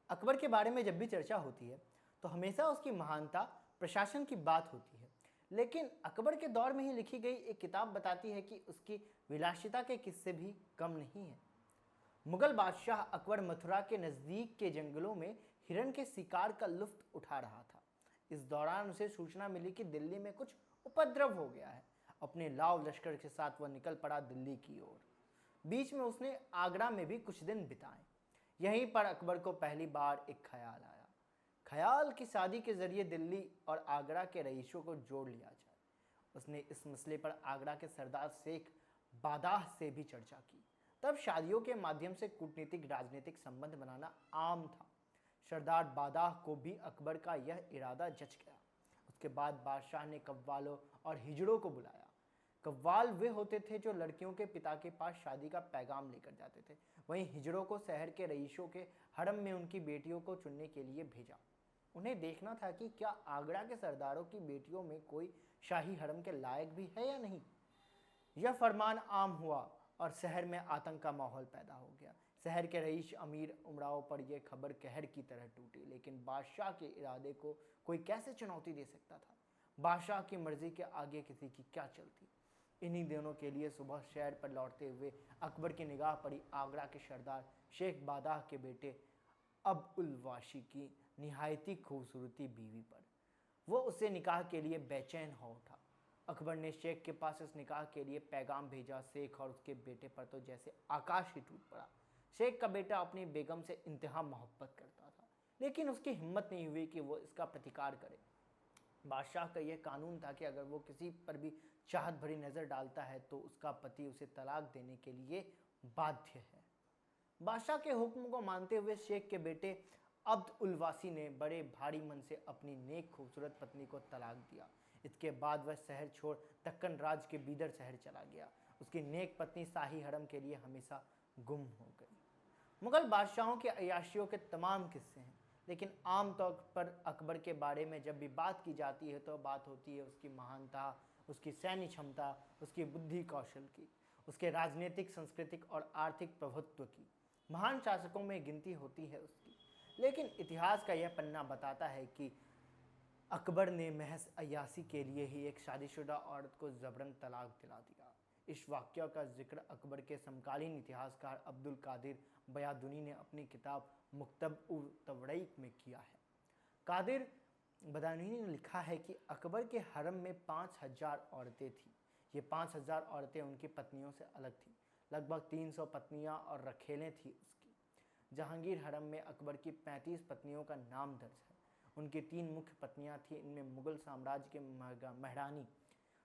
अकबर के बारे में जब भी चर्चा होती है तो हमेशा उसकी महानता, प्रशासन की बात होती है। लेकिन अकबर के दौर में ही लिखी गई एक किताब बताती है कि उसकी विलासिता के किस्से भी कम नहीं है। मुगल बादशाह अकबर मथुरा के नज़दीक के जंगलों में हिरण के शिकार का लुत्फ उठा रहा था। इस दौरान उसे सूचना मिली कि दिल्ली में कुछ उपद्रव हो गया है। अपने लाव लश्कर के साथ वह निकल पड़ा दिल्ली की ओर। बीच में उसने आगरा में भी कुछ दिन बिताए। यहीं पर अकबर को पहली बार एक ख्याल आया। ख्याल की शादी के जरिए दिल्ली और आगरा के रईसों को जोड़ लिया जाए। उसने इस मसले पर आगरा के सरदार शेख बादाह से भी चर्चा की। तब शादियों के माध्यम से कूटनीतिक राजनीतिक संबंध बनाना आम था। सरदार बादाह को भी अकबर का यह इरादा जच गया। उसके बाद बादशाह ने कव्वालों और हिजड़ों को बुलाया। कव्वाल वे होते थे जो लड़कियों के पिता के पास शादी का पैगाम लेकर जाते थे। वहीं हिजड़ों को शहर के रईसों के हरम में उनकी बेटियों को चुनने के लिए भेजा। उन्हें देखना था कि क्या आगरा के सरदारों की बेटियों में कोई शाही हरम के लायक भी है या नहीं। यह फरमान आम हुआ और शहर में आतंक का माहौल पैदा हो गया। शहर के रईस अमीर उमराव पर यह खबर कहर की तरह टूटी। लेकिन बादशाह के इरादे को कोई कैसे चुनौती दे सकता था। बादशाह की मर्जी के आगे किसी की क्या चलती। इन्हीं दिनों के लिए सुबह शहर पर लौटते हुए अकबर की निगाह पड़ी आगरा के सरदार शेख बादाह के बेटे अब उल वाशी की निहायती खूबसूरती बीवी पर। वो उससे निकाह के लिए बेचैन हो उठा। अकबर ने शेख के पास इस निकाह के लिए पैगाम भेजा। शेख और उसके बेटे पर तो जैसे आकाश ही टूट पड़ा। शेख का बेटा अपनी बेगम से इंतहा मोहब्बत करता था, लेकिन उसकी हिम्मत नहीं हुई कि वो इसका प्रतिकार करे। बादशाह का यह कानून था कि अगर वो किसी पर भी चाहत भरी नज़र डालता है तो उसका पति उसे तलाक देने के लिए बाध्य है। बादशाह के हुक्म को मानते हुए शेख के बेटे अब्द उल वासी ने बड़े भारी मन से अपनी नेक खूबसूरत पत्नी को तलाक दिया। इसके बाद वह शहर छोड़ दक्कन राज के बीदर शहर चला गया। उसकी नेक पत्नी शाही हरम के लिए हमेशा गुम हो गई। मुगल बादशाहों के अय्याशियों के तमाम किस्से हैं, लेकिन आम तौर पर अकबर के बारे में जब भी बात की जाती है तो बात होती है उसकी महानता, उसकी सैन्य क्षमता, उसकी बुद्धि कौशल की, उसके राजनीतिक, सांस्कृतिक और आर्थिक प्रभुत्व की। महान शासकों में गिनती होती है उसकी। लेकिन इतिहास का यह पन्ना बताता है कि अकबर ने महज अय्यासी के लिए ही एक शादीशुदा औरत को जबरन तलाक दिला दिया। इस वाक्य का जिक्र अकबर के समकालीन इतिहासकार अब्दुल कादिर बयादुनी ने अपनी किताब मुक्तब उल तवरीक में किया है। कादिर बदायूनी ने लिखा है कि अकबर के हरम में 5000 औरतें थीं। ये 5000 औरतें उनकी पत्नियों से अलग थीं। लगभग 300 पत्नियां और रखेलें थीं उसकी। जहांगीर हरम में अकबर की 35 पत्नियों का नाम दर्ज है। उनकी 3 मुख्य पत्नियां थीं। इनमें मुगल साम्राज्य के महारानी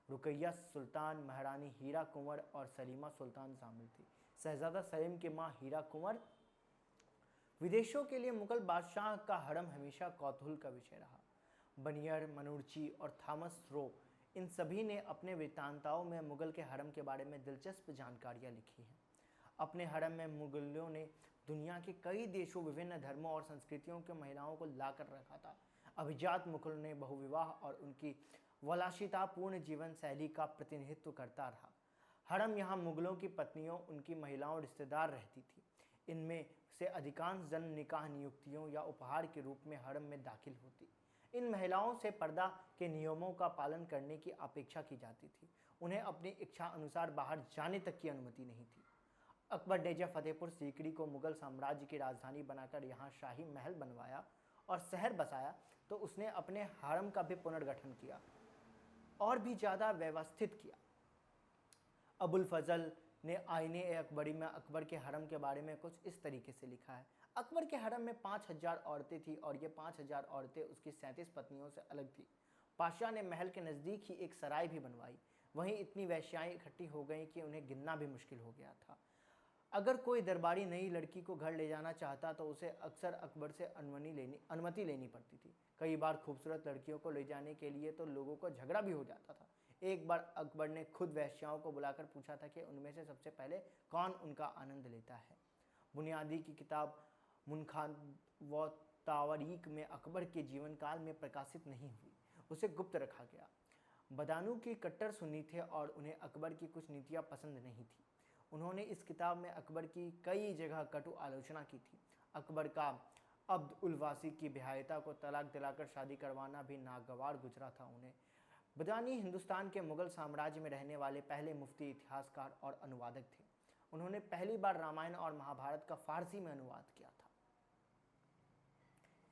रुकैया सुल्तान, महारानी हीरा कुंवर और सलीमा सुल्तान शामिल थी। शहजादा सलीम की मां हीरा कुंवर। विदेशों के लिए मुगल बादशाह का हरम हमेशा कौतूहल का विषय रहा। बनियर, मनूरची और थॉमस रो, इन सभी ने अपने वृत्तांताओं में मुगल के हरम के बारे में दिलचस्प जानकारियां लिखी हैं। अपने हरम में मुगलों ने दुनिया के कई देशों, विभिन्न धर्मों और संस्कृतियों के महिलाओं को लाकर रखा था। अभिजात मुगल ने बहुविवाह और उनकी विलासितापूर्ण जीवन शैली का प्रतिनिधित्व करता रहा। हरम यहाँ मुगलों की पत्नियों, उनकी महिलाओं, रिश्तेदार रहती थी। इनमें से अधिकांश जन निकाह नियुक्तियों या उपहार के रूप में हरम में दाखिल होती। इन महिलाओं से पर्दा के नियमों का पालन करने की अपेक्षा की जाती थी। उन्हें अपनी इच्छा अनुसार बाहर जाने तक की अनुमति नहीं थी। अकबर ने जब फतेहपुर सीकरी को मुगल साम्राज्य की राजधानी बनाकर यहाँ शाही महल बनवाया और शहर बसाया तो उसने अपने हरम का भी पुनर्गठन किया और भी ज़्यादा व्यवस्थित किया। अबुल फजल ने आईने अकबरी में अकबर के हरम के बारे में कुछ इस तरीके से लिखा है। अकबर के हरम में 5000 औरतें थीं और ये 5000 औरतें उसकी 37 पत्नियों से अलग थीं। पाशाह ने महल के नज़दीक ही एक सराय भी बनवाई। वहीं इतनी वेश्याएं इकट्ठी हो गईं कि उन्हें गिनना भी मुश्किल हो गया था। अगर कोई दरबारी नई लड़की को घर ले जाना चाहता तो उसे अक्सर अकबर से अनुमति लेनी पड़ती थी। कई बार खूबसूरत लड़कियों को ले जाने के लिए तो लोगों को झगड़ा भी हो जाता था। एक बार अकबर ने खुद वेश्याओं को बुलाकर पूछा था कि उनमें से सबसे पहले कौन उनका आनंद लेता है। बुनियादी की किताब मुनखान व तावरीक में अकबर के जीवन काल में प्रकाशित नहीं हुई, उसे गुप्त रखा गया। बदानू की कट्टर सुन्नी थे और उन्हें अकबर की कुछ नीतियाँ पसंद नहीं थी। उन्होंने इस किताब में अकबर की कई जगह कटु आलोचना की थी। अकबर का अब्द उल वासी की बिहायता को तलाक दिलाकर शादी करवाना भी नागवार गुजरा था उन्हें। बदानी हिंदुस्तान के मुगल साम्राज्य में रहने वाले पहले मुफ्ती, इतिहासकार और अनुवादक थे। उन्होंने पहली बार रामायण और महाभारत का फारसी में अनुवाद किया था।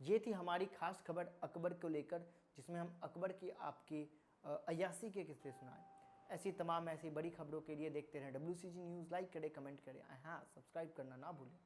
ये थी हमारी खास खबर अकबर को लेकर, जिसमें हम अकबर की आपकी अय्यासी के किस्से सुनाए। ऐसी तमाम ऐसी बड़ी खबरों के लिए देखते रहें WCG न्यूज़। लाइक करें, कमेंट करें, हाँ सब्सक्राइब करना ना भूलें।